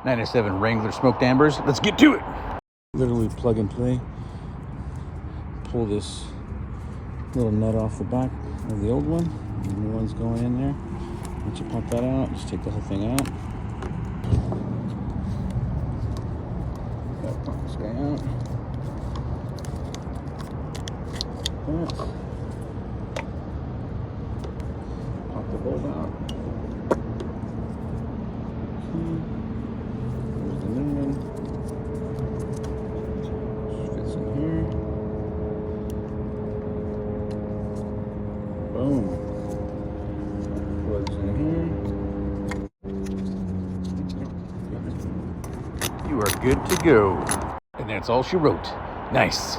97 Wrangler smoked ambers. Let's get to it. Literally plug and play. Pull this little nut off the back of the old one. The new one's going in there. Once you pop that out, just take the whole thing out. Gotta pop this guy out. That. Pop the bolt out. Okay. There's the new one. Fits in here. Boom. Plugs in here. You are good to go. And that's all she wrote. Nice.